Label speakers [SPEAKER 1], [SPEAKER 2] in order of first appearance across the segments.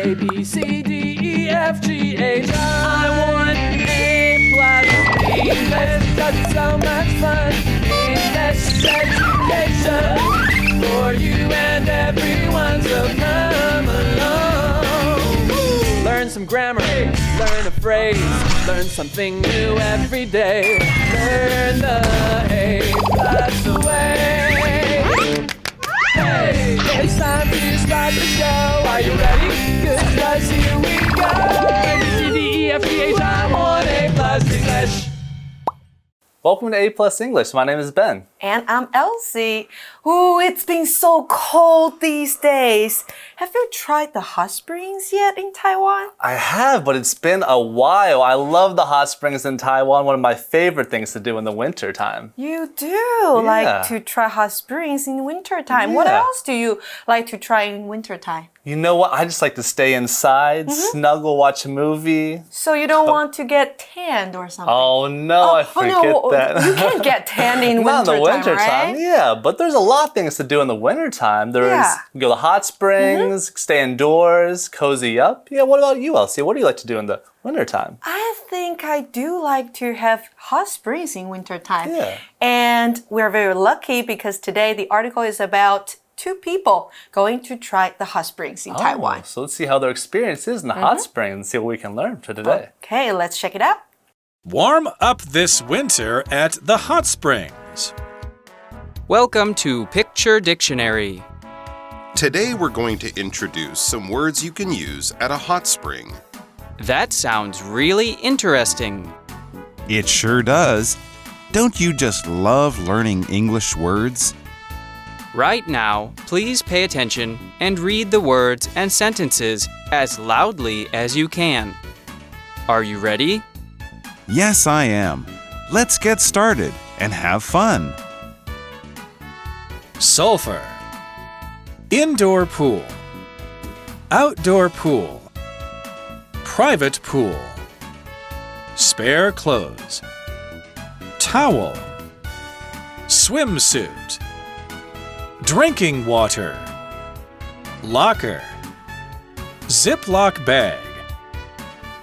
[SPEAKER 1] A, B, C, D, E, F, G, H. I want A plus B. That's so much fun in this education for you and everyone, so come along. Learn some grammar, learn a phrase, learn something new every day. Learn the A plus way. Hey, it's time to start the show. Are you ready? Good, 'cause here we go. A, B, C, D, E, F, G, H, I want A plus English.
[SPEAKER 2] Welcome to A+ English. My name is Ben.
[SPEAKER 3] And I'm Elsie. Ooh, it's been so cold these days. Have you tried the hot springs yet in Taiwan?
[SPEAKER 2] I have, but it's been a while. I love the hot springs in Taiwan. One of my favorite things to do in the winter time.
[SPEAKER 3] You do like to try hot springs in winter time. What else do you like to try in winter time?
[SPEAKER 2] You know what? I just like to stay inside, snuggle, watch a movie.
[SPEAKER 3] So you don't want to get tanned or something?
[SPEAKER 2] Oh no, I forget that.
[SPEAKER 3] You can't get tanned in winter time, right?
[SPEAKER 2] Yeah, but there's a lot of things to do in the winter time. There's go to hot springs, stay indoors, cozy up. Yeah, what about you, Elsie? What do you like to do in the winter time?
[SPEAKER 3] I think I do like to have hot springs in winter time.
[SPEAKER 2] Yeah.
[SPEAKER 3] And we're very lucky because today the article is about two people going to try the hot springs in Taiwan.
[SPEAKER 2] So let's see how their experience is in the hot springs and see what we can learn for today.
[SPEAKER 3] Okay, let's check it out.
[SPEAKER 4] Warm up this winter at the hot springs.
[SPEAKER 5] Welcome to Picture Dictionary.
[SPEAKER 6] Today we're going to introduce some words you can use at a hot spring.
[SPEAKER 5] That sounds really interesting.
[SPEAKER 7] It sure does. Don't you just love learning English words?
[SPEAKER 5] Right now, please pay attention and read the words and sentences as loudly as you can. Are you ready?
[SPEAKER 7] Yes, I am. Let's get started and have fun.
[SPEAKER 4] Sulfur. Indoor pool. Outdoor pool. Private pool. Spare clothes. Towel. Swimsuit. Drinking water. Locker. Ziploc bag.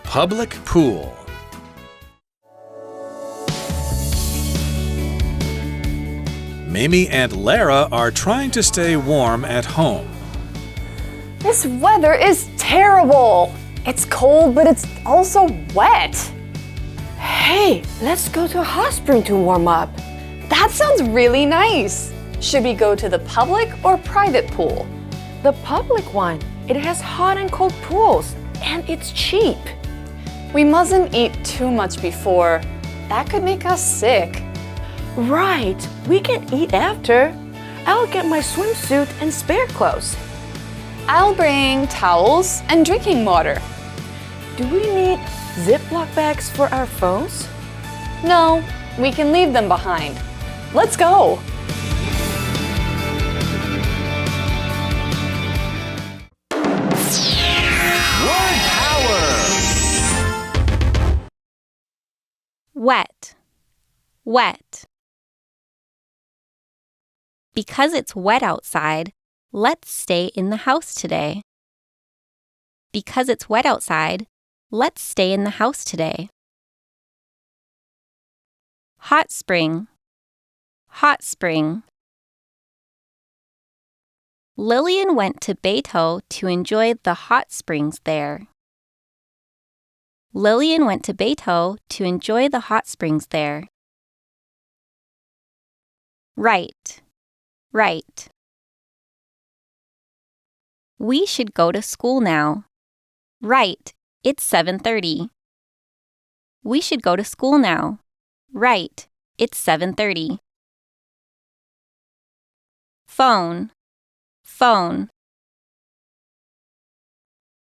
[SPEAKER 4] Public pool. Mimi and Lara are trying to stay warm at home.
[SPEAKER 8] This weather is terrible. It's cold, but it's also wet. Hey, let's go to a hot spring to warm up. That sounds really nice. Should we go to the public or private pool?
[SPEAKER 9] The public one. It has hot and cold pools, and it's cheap.
[SPEAKER 8] We mustn't eat too much before. That could make us sick.
[SPEAKER 9] Right, we can eat after. I'll get my swimsuit and spare clothes.
[SPEAKER 8] I'll bring towels and drinking water.
[SPEAKER 9] Do we need Ziploc bags for our phones?
[SPEAKER 8] No, we can leave them behind. Let's go.
[SPEAKER 6] Word power!
[SPEAKER 10] Wet. Wet. Because it's wet outside, let's stay in the house today. Because it's wet outside, let's stay in the house today. Hot spring. Hot spring. Lillian went to Beito to enjoy the hot springs there. Lillian went to Beito to enjoy the hot springs there. Right. Right. We should go to school now. Right, it's 7:30. We should go to school now. Right, it's 7:30. Phone. Phone.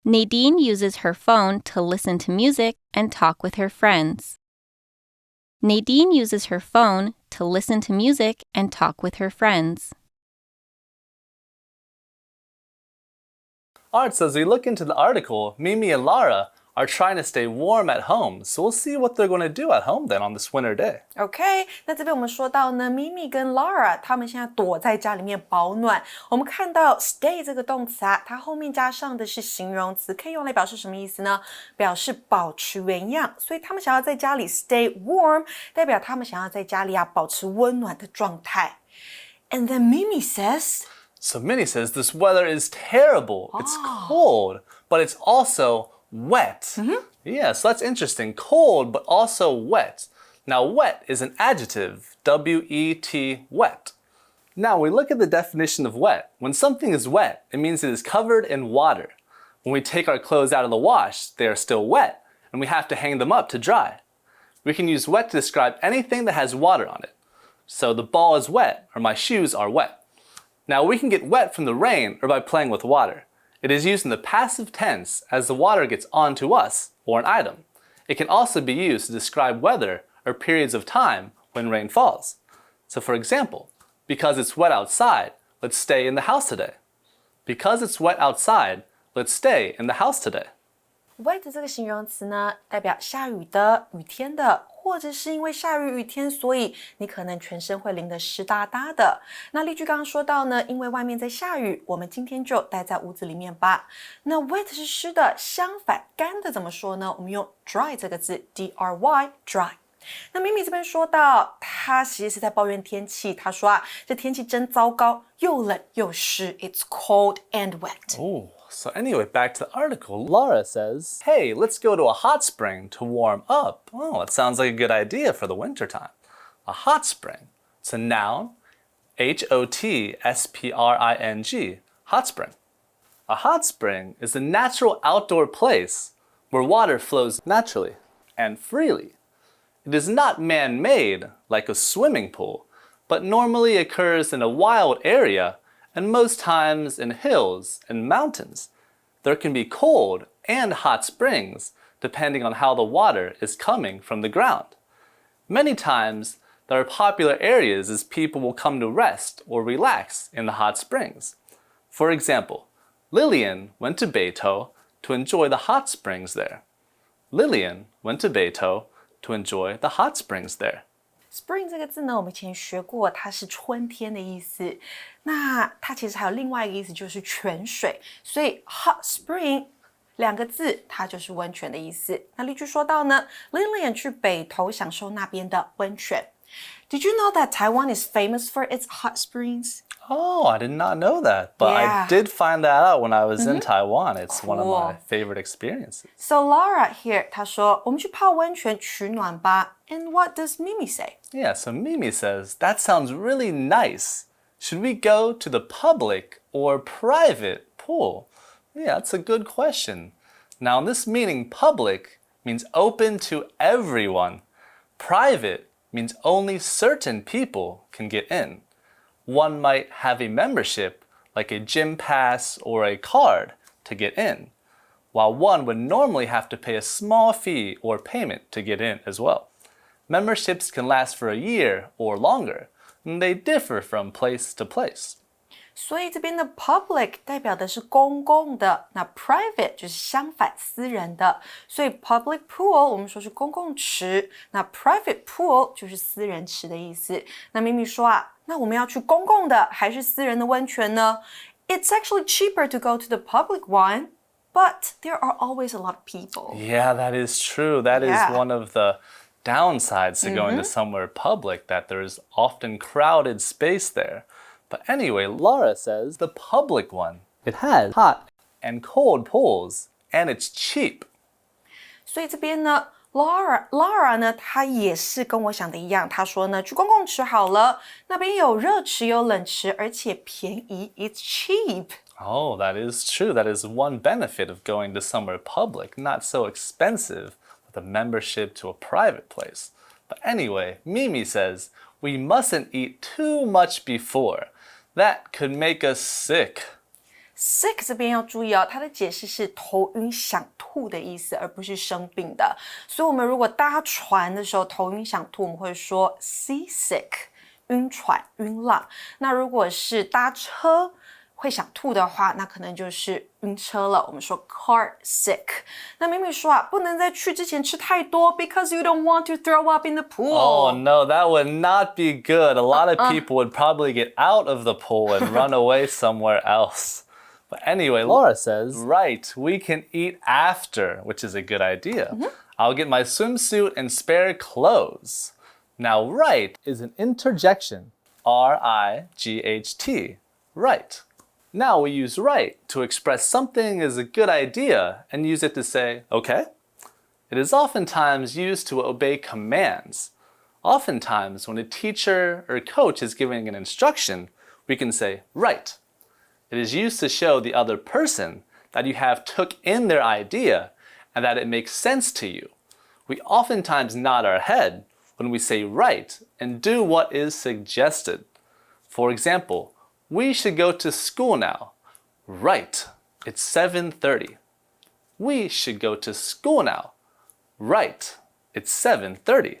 [SPEAKER 10] Nadine uses her phone to listen to music and talk with her friends. Nadine uses her phone to listen to music and talk with her friends.
[SPEAKER 2] Alright, so as we look into the article, Mimi and Lara, are trying to stay warm at home, so we'll see what they're going to do at home then on this winter day.
[SPEAKER 3] OK， 那这边我们说到呢，咪咪跟 Lara 他们现在躲在家里面保暖。我们看到 stay 这个动词啊，它后面加上的是形容词，可以用来表示什么意思呢？表示保持原样。所以他们想要在家里 stay warm， 代表他们想要在家里啊保持温暖的状态。And then Mimi says.
[SPEAKER 2] So Minnie says this weather is terrible. It's cold, but it's also wet. Yeah, so that's interesting. Cold, but also wet. Now, wet is an adjective. W-E-T, wet. Now, we look at the definition of wet. When something is wet, it means it is covered in water. When we take our clothes out of the wash, they are still wet, and we have to hang them up to dry. We can use wet to describe anything that has water on it. So the ball is wet, or my shoes are wet. Now, we can get wet from the rain or by playing with water. It is used in the passive tense as the water gets onto us or an item. It can also be used to describe weather or periods of time when rain falls. So for example, because it's wet outside, let's stay in the house today. Because it's wet outside, let's stay in the house today.
[SPEAKER 3] Wet 这个形容词呢，代表下雨的、雨天的，或者是因为下雨雨天，所以你可能全身会淋得湿哒哒的。那例句刚刚说到呢，因为外面在下雨，我们今天就待在屋子里面吧。那 wet 是湿的，相反干的怎么说呢？我们用 dry 这个字 ，D-R-Y dry。那咪咪这边说到，她其实是在抱怨天气。她说啊，这天气真糟糕，又冷又湿 ，It's cold and wet.
[SPEAKER 2] Oh, so anyway, back to the article. Laura says, hey, let's go to a hot spring to warm up. Oh, it sounds like a good idea for the wintertime. A hot spring. It's a noun, H-O-T-S-P-R-I-N-G, hot spring. A hot spring is a natural outdoor place where water flows naturally and freely. It is not man-made like a swimming pool, but normally occurs in a wild area and most times in hills and mountains. There can be cold and hot springs depending on how the water is coming from the ground. Many times, there are popular areas as people will come to rest or relax in the hot springs. For example, Lillian went to Beito to enjoy the hot springs there. Lillian went to Beito to enjoy the hot springs there.
[SPEAKER 3] Spring 这个字呢，我们以前学过，它是春天的意思。那它其实还有另外一个意思，就是泉水。所以 hot spring 两个字，它就是温泉的意思。那例句说到呢 ，Lillian 去北投享受那边的温泉。Did you know that Taiwan is famous for its hot springs?
[SPEAKER 2] Oh, I did not know that, but
[SPEAKER 3] Yeah.
[SPEAKER 2] I did find that out when I was in Taiwan. It's one of my favorite experiences.
[SPEAKER 3] So Laura here 她说，我们去泡温泉取暖吧。And what does Mimi say?
[SPEAKER 2] Yeah, so Mimi says, that sounds really nice. Should we go to the public or private pool? Yeah, that's a good question. Now, this meaning public means open to everyone. Private means only certain people can get in. One might have a membership, like a gym pass or a card, to get in, while one would normally have to pay a small fee or payment to get in as well. Memberships can last for a year or longer, and they differ from place to place.
[SPEAKER 3] 所以这边的 public 代表的是公共的，那 private 就是相反私人的。所以 public pool 我们说是公共池，那 private pool 就是私人池的意思。那咪咪说啊，那我们要去公共的还是私人的温泉呢？ It's actually cheaper to go to the public one, but there are always a lot of people.
[SPEAKER 2] Yeah, that is true. That is one of the downsides to going to somewhere public, that there is often crowded space there. But anyway, Laura says the public one, it has hot and cold pools, and it's cheap.
[SPEAKER 3] 所以这边呢 Laura 呢，她也是跟我想的一样，她说呢，去公共池好了，那边有热池有冷池，而且便宜 ，it's cheap.
[SPEAKER 2] Oh, that is true. That is one benefit of going to somewhere public, not so expensive with a membership to a private place. But anyway, Mimi says we mustn't eat too much before. That could make us sick.
[SPEAKER 3] Sick 这边要注意哦，它的解释是头晕想吐的意思，而不是生病的。所以我们如果搭船的时候头晕想吐，我们会说 seasick， 晕船、晕浪。那如果是搭车会想吐的话，那可能就是晕车了。我们说 car sick。那明明说啊，不能在去之前吃太多 because you don't want to throw up in the pool.
[SPEAKER 2] Oh no, that would not be good. A lot of people would probably get out of the pool and run away somewhere else. But anyway, Laura says, right, we can eat after, which is a good idea. I'll get my swimsuit and spare clothes. Now, right is an interjection. R-I-G-H-T. Right. Now we use right to express something is a good idea and use it to say, okay? It is oftentimes used to obey commands. Oftentimes, when a teacher or coach is giving an instruction, we can say, right. It is used to show the other person that you have took in their idea and that it makes sense to you. We oftentimes nod our head when we say right and do what is suggested. For example, we should go to school now. Right, it's 7:30. We should go to school now. Right, it's 7:30.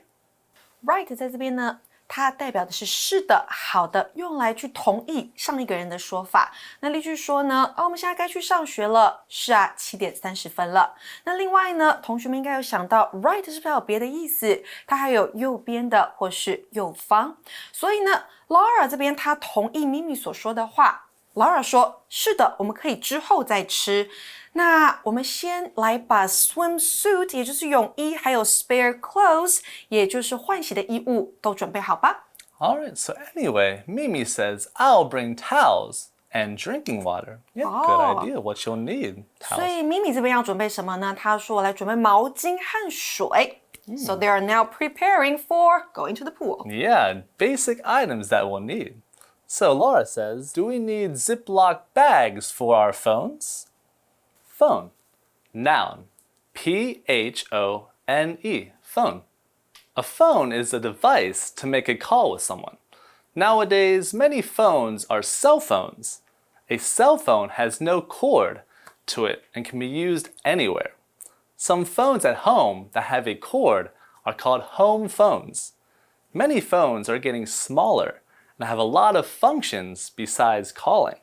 [SPEAKER 3] Right 在这边呢，它代表的是是的、好的，用来去同意上一个人的说法。那例句说呢，我们现在该去上学了。是啊，7:30了。那另外呢，同学们应该有想到 right 是不是还有别的意思？它还有右边的或是右方。所以呢 Laura 这边她同意 Mimi 所说的话。Laura 说，是的，我们可以之后再吃。那我们先来把 swimsuit， 也就是泳衣，还有 spare clothes， 也就是换洗的衣物，都准备好吧。
[SPEAKER 2] Alright, so anyway, Mimi says, I'll bring towels and drinking water. Yeah, good idea. What you'll need. Towels.
[SPEAKER 3] 所以 Mimi 这边要准备什么呢？她说我来准备毛巾和水。So they are now preparing for going to the pool.
[SPEAKER 2] Yeah, basic items that we'll need. So Laura says, do we need Ziploc bags for our phones? Phone. Noun. P-H-O-N-E. Phone. A phone is a device to make a call with someone. Nowadays, many phones are cell phones. A cell phone has no cord to it and can be used anywhere. Some phones at home that have a cord are called home phones. Many phones are getting smaller and have a lot of functions besides calling.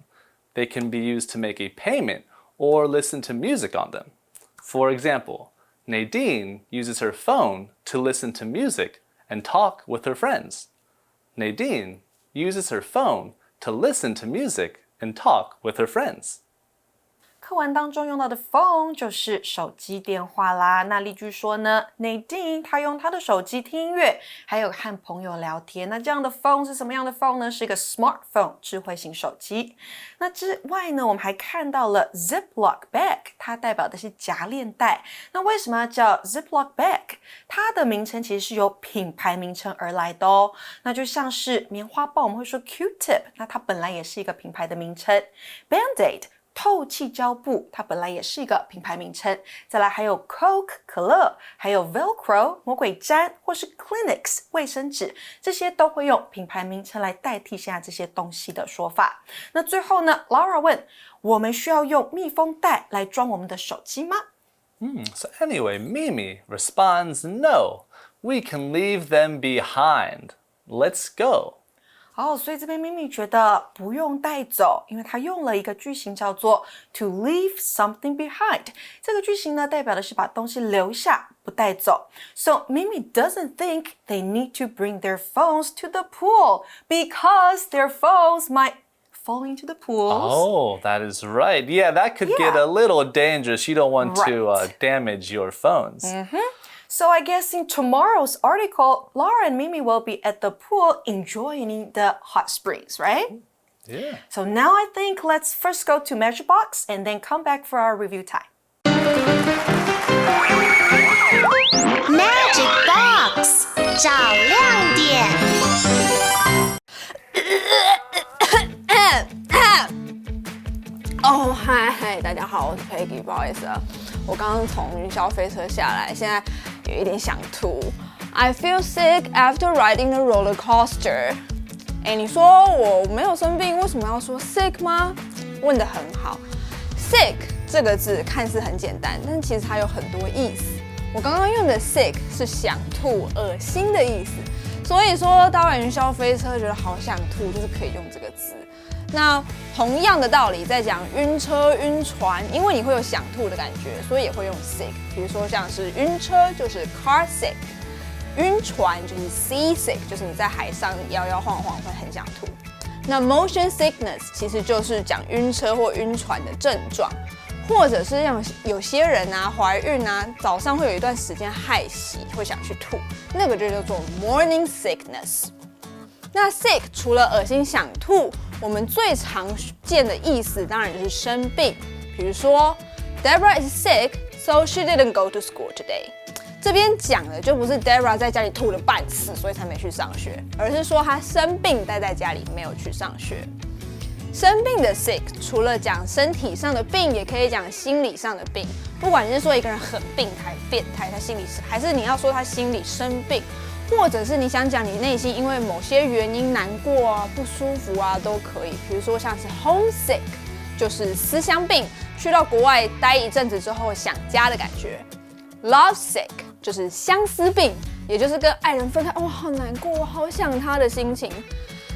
[SPEAKER 2] They can be used to make a payment or listen to music on them. For example, Nadine uses her phone to listen to music and talk with her friends. Nadine uses her phone to listen to music and talk with her friends.
[SPEAKER 3] 课文当中用到的 phone 就是手机电话啦。那例句说呢 Nadine 她用她的手机听音乐，还有和朋友聊天。那这样的 phone 是什么样的 phone 呢？是一个 smartphone 智慧型手机。那之外呢，我们还看到了 Ziploc bag， 它代表的是夹链袋。那为什么要叫 Ziploc bag？ 它的名称其实是由品牌名称而来的哦。那就像是棉花棒，我们会说 Q-tip， 那它本来也是一个品牌的名称。Band-Aid透气胶布，它本来也是一个品牌名称。再来还有 Coke 可乐，还有 Velcro 魔鬼毡，或是 Kleenex 卫生纸，这些都会用品牌名称来代替现在这些东西的说法。那最后呢 Laura 问，我们需要用密封袋来装我们的手机吗
[SPEAKER 2] So anyway, Mimi responds, no, we can leave them behind. Let's go.
[SPEAKER 3] 所以这边咪咪觉得不用带走，因为它用了一个句型叫做 to leave something behind。这个句型呢，代表的是把东西留下，不带走。So Mimi doesn't think they need to bring their phones to the pool because their phones might fall into the pools.
[SPEAKER 2] Oh, that is right. Yeah, that could get a little dangerous. You don't want to damage your phones.
[SPEAKER 3] So I guess in tomorrow's article, Laura and Mimi will be at the pool enjoying the hot springs, right?
[SPEAKER 2] Yeah.
[SPEAKER 3] So now I think let's first go to Magic Box and then come back for our review time.
[SPEAKER 11] Magic Box 找亮点。
[SPEAKER 8] 嗨，大家好，我是 Peggy， 不好意思啊，我刚刚从云霄飞车下来，现在有一点想吐。I feel sick after riding the roller coaster。你说我没有生病，为什么要说 sick 吗？问得很好。sick 这个字看似很简单，但其实它有很多意思。我刚刚用的 sick 是想吐、恶心的意思，所以说搭完云霄飞车觉得好想吐，就是可以用这个字。那同样的道理，在讲晕车、晕船，因为你会有想吐的感觉，所以也会用 sick。比如说像是晕车就是 car sick， 晕船就是 sea sick， 就是你在海上摇摇晃晃会很想吐。那 motion sickness 其实就是讲晕车或晕船的症状，或者是像有些人啊怀孕啊，早上会有一段时间害喜，会想去吐，那个就叫做 morning sickness。那 sick 除了恶心想吐，我们最常见的意思当然就是生病。比如说 Deborah is sick, so she didn't go to school today。这边讲的就不是 Deborah 在家里吐了半死，所以才没去上学，而是说她生病待在家里没有去上学。生病的 sick 除了讲身体上的病，也可以讲心理上的病。不管你是说一个人很病态、变态，他心里还是你要说他心里生病，或者是你想讲你内心因为某些原因难过啊、不舒服啊，都可以。比如说像是 homesick， 就是思乡病，去到国外待一阵子之后想家的感觉。Love sick 就是相思病，也就是跟爱人分开，好难过，我好想他的心情。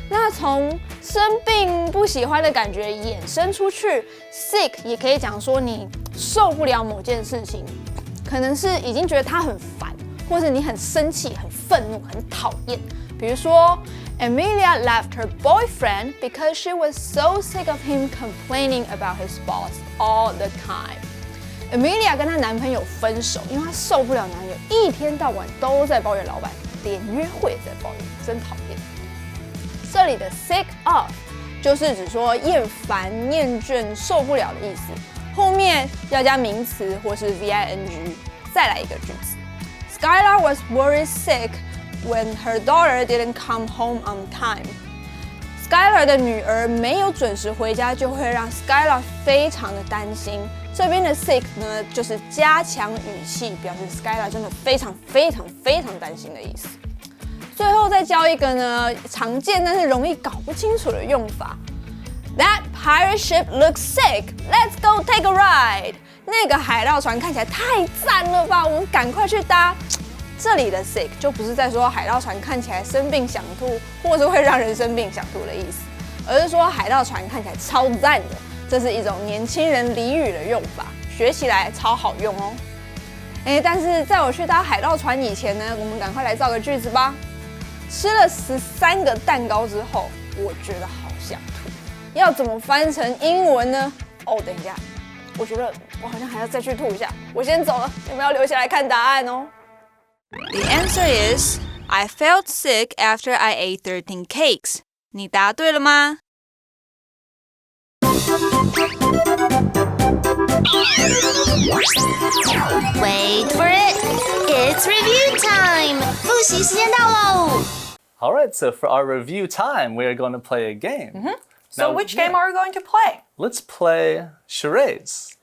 [SPEAKER 8] 那从生病不喜欢的感觉衍生出去 ，sick 也可以讲说你受不了某件事情，可能是已经觉得他很烦，或者你很生气、很愤怒、很讨厌。比如说 ，Emilia left her boyfriend because she was so sick of him complaining about his boss all the time。Emilia 跟她男朋友分手，因为她受不了男友一天到晚都在抱怨老板，连约会也在抱怨，真讨厌。这里的 sick of 就是指说厌烦、厌倦、受不了的意思，后面要加名词或是 VING。再来一个句子 ：Skylar was worried sick when her daughter didn't come home on time。Skylar 的女儿没有准时回家，就会让 Skylar 非常的担心。这边的 sick 呢，就是加强语气，表示 Skylar 真的非常非常非常担心的意思。最后再教一个呢，常见但是容易搞不清楚的用法。That pirate ship looks sick. Let's go take a ride. 那个海盗船看起来太赞了吧，我们赶快去搭。这里的 sick 就不是在说海盗船看起来生病想吐，或是会让人生病想吐的意思，而是说海盗船看起来超赞的。这是一种年轻人俚语的用法，学起来超好用哦。但是在我去搭海盗船以前呢，我们赶快来造个句子吧。吃了13个蛋糕之后，我觉得好想吐。要怎么翻成英文呢？等一下，我觉得我好像还要再去吐一下。我先走了，你们要留下来看答案哦。The answer is I felt sick after I ate 13 cakes. 你答对了吗
[SPEAKER 11] ？Wait for it. It's review time. 复习时间到喽。
[SPEAKER 2] All right, so for our review time, we are going to play a game.
[SPEAKER 3] So which game are we going to play?
[SPEAKER 2] Let's play charades.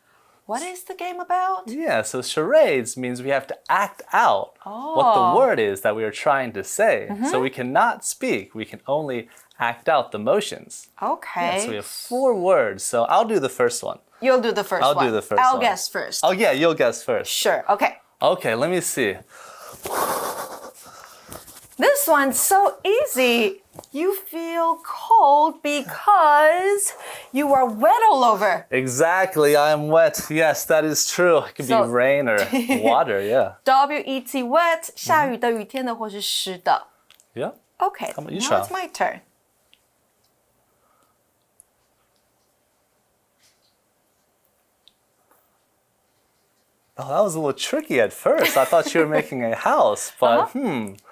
[SPEAKER 3] What is the game about?
[SPEAKER 2] Yeah, so charades means we have to act out what the word is that we are trying to say. So we cannot speak, we can only act out the motions.
[SPEAKER 3] Okay.
[SPEAKER 2] Yeah, so we have 4 words. So I'll do the first one.
[SPEAKER 3] You'll do the first one.
[SPEAKER 2] I'll do the first
[SPEAKER 3] I'll
[SPEAKER 2] one.
[SPEAKER 3] guess first.
[SPEAKER 2] Oh yeah, you'll guess first.
[SPEAKER 3] Sure, okay.
[SPEAKER 2] Okay, let me see.
[SPEAKER 3] This one's so easy. You feel cold because you are wet all over.
[SPEAKER 2] Exactly, I am wet. Yes, that is true. It could be rain or water, yeah.
[SPEAKER 3] W-E-T, wet, 下雨的、雨天的或是湿的。
[SPEAKER 2] Yeah.
[SPEAKER 3] Okay,
[SPEAKER 2] How about you,
[SPEAKER 3] now it's my turn.
[SPEAKER 2] Oh, that was a little tricky at first. I thought you were making a house, but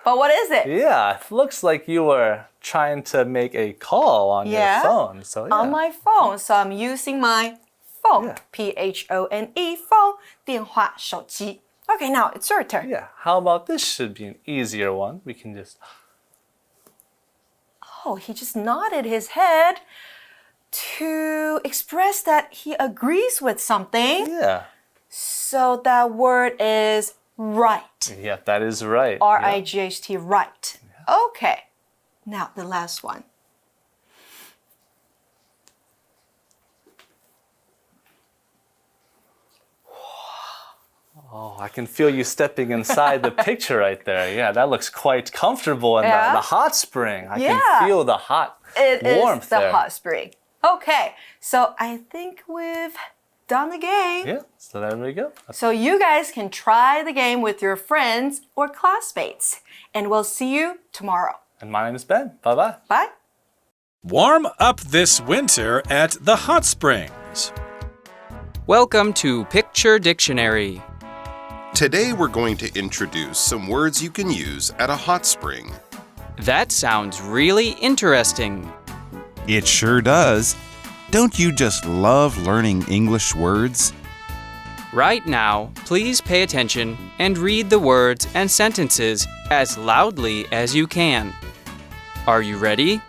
[SPEAKER 3] But what is it?
[SPEAKER 2] Yeah, it looks like you were trying to make a call on your phone. So yeah.
[SPEAKER 3] On my phone. So I'm using my phone.
[SPEAKER 2] Yeah.
[SPEAKER 3] P-H-O-N-E, phone. 电话手机. Okay, now it's your turn.
[SPEAKER 2] Yeah, how about this should be an easier one. We can just...
[SPEAKER 3] Oh, he just nodded his head to express that he agrees with something.
[SPEAKER 2] Yeah.
[SPEAKER 3] So that word is right.
[SPEAKER 2] Yeah, that is right.
[SPEAKER 3] R-I-G-H-T, right. Yeah. Okay. Now the last one.
[SPEAKER 2] Oh, I can feel you stepping inside the picture right there. Yeah, that looks quite comfortable in the hot spring. I can feel the hot warmth
[SPEAKER 3] is the
[SPEAKER 2] there.
[SPEAKER 3] hot spring. Okay, so I think we've done the game.
[SPEAKER 2] Yeah, so there we go.
[SPEAKER 3] So you guys can try the game with your friends or classmates. And we'll see you tomorrow.
[SPEAKER 2] And my name is Ben. Bye-bye.
[SPEAKER 3] Bye.
[SPEAKER 4] Warm up this winter at the hot springs.
[SPEAKER 5] Welcome to Picture Dictionary.
[SPEAKER 6] Today we're going to introduce some words you can use at a hot spring.
[SPEAKER 5] That sounds really interesting.
[SPEAKER 7] It sure does. Don't you just love learning English words?
[SPEAKER 5] Right now, please pay attention and read the words and sentences as loudly as you can. Are you ready?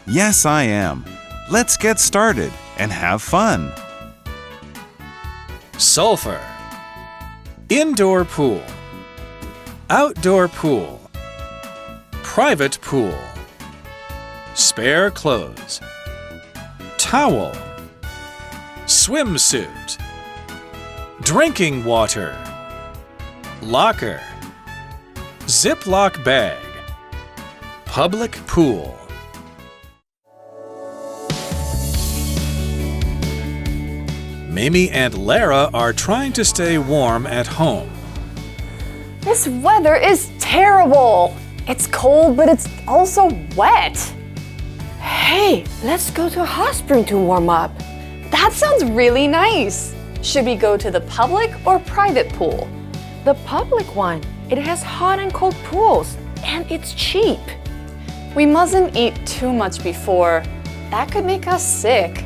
[SPEAKER 7] Yes, I am. Let's get started and have fun.
[SPEAKER 4] Sulfur. Indoor pool. Outdoor pool. Private pool. Spare clothes. Towel. Swimsuit. Drinking water. Locker. Ziploc bag. Public pool. Mimi and Lara are trying to stay warm at home.
[SPEAKER 8] This weather is terrible. It's cold, but it's also wet. Hey, let's go to a hot spring to warm up. That sounds really nice. Should we go to the public or private pool?
[SPEAKER 9] The public one. It has hot and cold pools, and it's cheap.
[SPEAKER 8] We mustn't eat too much before. That could make us sick.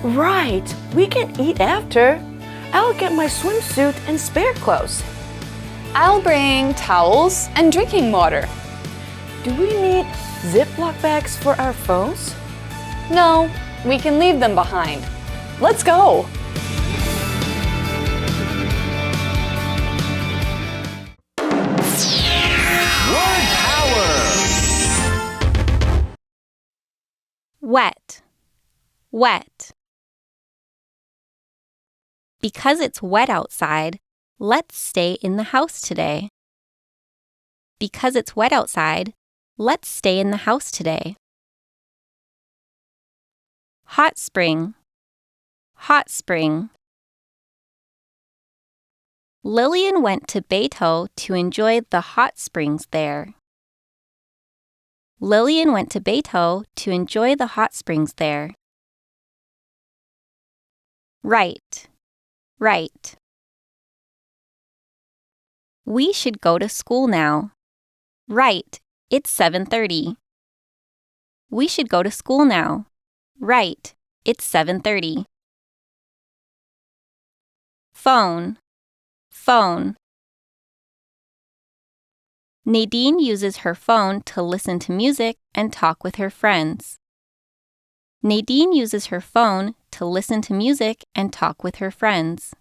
[SPEAKER 9] Right, we can eat after. I'll get my swimsuit and spare clothes.
[SPEAKER 8] I'll bring towels and drinking water.
[SPEAKER 9] Do we need Ziploc bags for our phones?
[SPEAKER 8] No, we can leave them behind. Let's go!
[SPEAKER 2] Word power!
[SPEAKER 10] Wet. Wet. Because it's wet outside, let's stay in the house today. Because it's wet outside, let's stay in the house today. Hot spring. Hot spring. Lillian went to Beito to enjoy the hot springs there. Lillian went to Beito to enjoy the hot springs there. Right. Right. We should go to school now. Right, it's 7:30. We should go to school now. Right, it's 7:30. Phone. Phone. Nadine uses her phone to listen to music and talk with her friends. Nadine uses her phone to listen to music and talk with her friends.